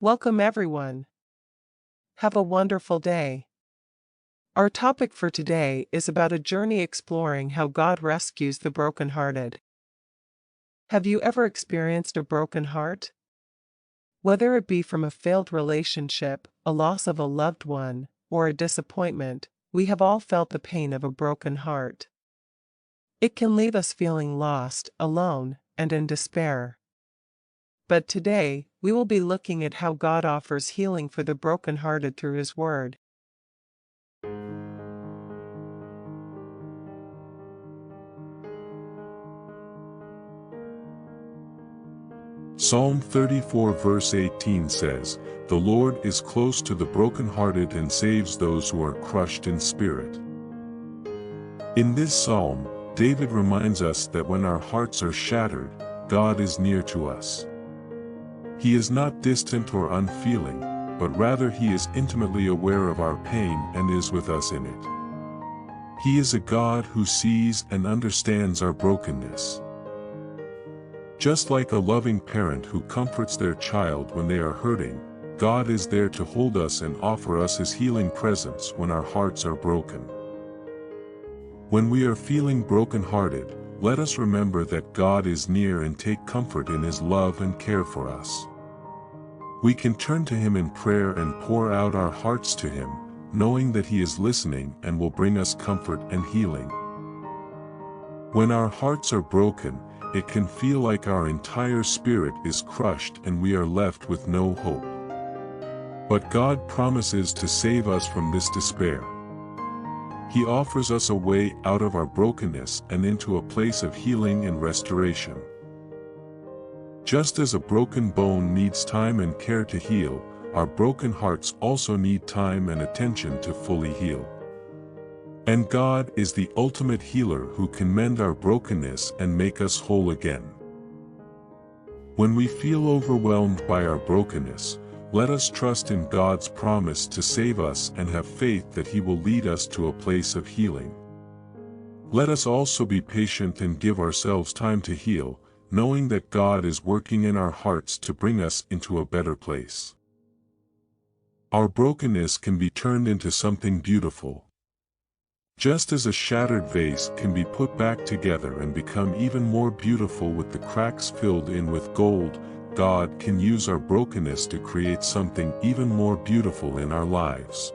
Welcome everyone. Have a wonderful day. Our topic for today is about a journey exploring how God rescues the brokenhearted. Have you ever experienced a broken heart? Whether it be from a failed relationship, a loss of a loved one, or a disappointment, we have all felt the pain of a broken heart. It can leave us feeling lost, alone, and in despair. But today, we will be looking at how God offers healing for the brokenhearted through His Word. Psalm 34 verse 18 says, "The Lord is close to the brokenhearted and saves those who are crushed in spirit." In this psalm, David reminds us that when our hearts are shattered, God is near to us. He is not distant or unfeeling, but rather He is intimately aware of our pain and is with us in it. He is a God who sees and understands our brokenness. Just like a loving parent who comforts their child when they are hurting, God is there to hold us and offer us His healing presence when our hearts are broken. When we are feeling brokenhearted, let us remember that God is near and take comfort in His love and care for us. We can turn to Him in prayer and pour out our hearts to Him, knowing that He is listening and will bring us comfort and healing. When our hearts are broken, it can feel like our entire spirit is crushed and we are left with no hope. But God promises to save us from this despair. He offers us a way out of our brokenness and into a place of healing and restoration. Just as a broken bone needs time and care to heal, our broken hearts also need time and attention to fully heal. And God is the ultimate healer who can mend our brokenness and make us whole again. When we feel overwhelmed by our brokenness, let us trust in God's promise to save us and have faith that He will lead us to a place of healing. Let us also be patient and give ourselves time to heal, knowing that God is working in our hearts to bring us into a better place. Our brokenness can be turned into something beautiful. Just as a shattered vase can be put back together and become even more beautiful with the cracks filled in with gold, God can use our brokenness to create something even more beautiful in our lives.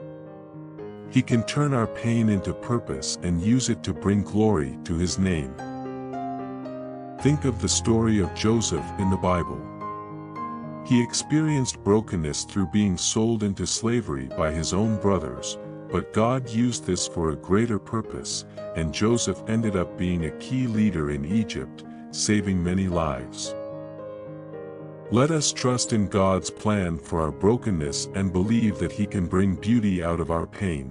He can turn our pain into purpose and use it to bring glory to His name. Think of the story of Joseph in the Bible. He experienced brokenness through being sold into slavery by his own brothers, but God used this for a greater purpose, and Joseph ended up being a key leader in Egypt, saving many lives. Let us trust in God's plan for our brokenness and believe that He can bring beauty out of our pain.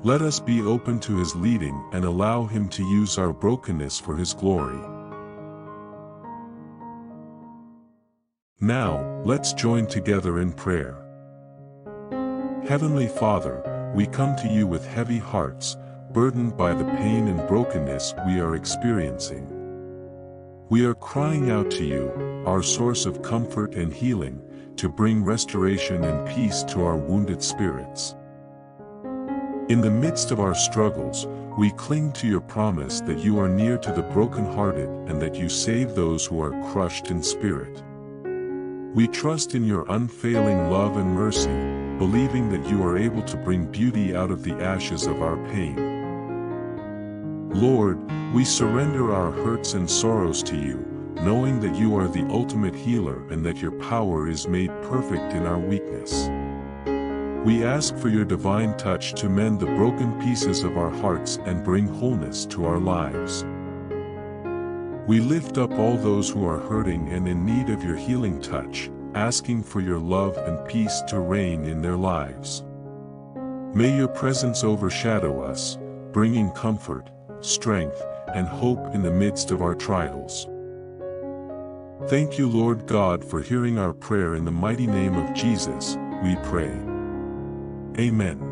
Let us be open to His leading and allow Him to use our brokenness for His glory. Now, let's join together in prayer. Heavenly Father, we come to You with heavy hearts, burdened by the pain and brokenness we are experiencing. We are crying out to You, our source of comfort and healing, to bring restoration and peace to our wounded spirits. In the midst of our struggles, we cling to Your promise that You are near to the brokenhearted and that You save those who are crushed in spirit. We trust in Your unfailing love and mercy, believing that You are able to bring beauty out of the ashes of our pain. Lord, we surrender our hurts and sorrows to You, knowing that You are the ultimate healer and that Your power is made perfect in our weakness. We ask for Your divine touch to mend the broken pieces of our hearts and bring wholeness to our lives. We lift up all those who are hurting and in need of Your healing touch, asking for Your love and peace to reign in their lives. May Your presence overshadow us, bringing comfort, strength, and hope in the midst of our trials. Thank You, Lord God, for hearing our prayer. In the mighty name of Jesus, we pray. Amen.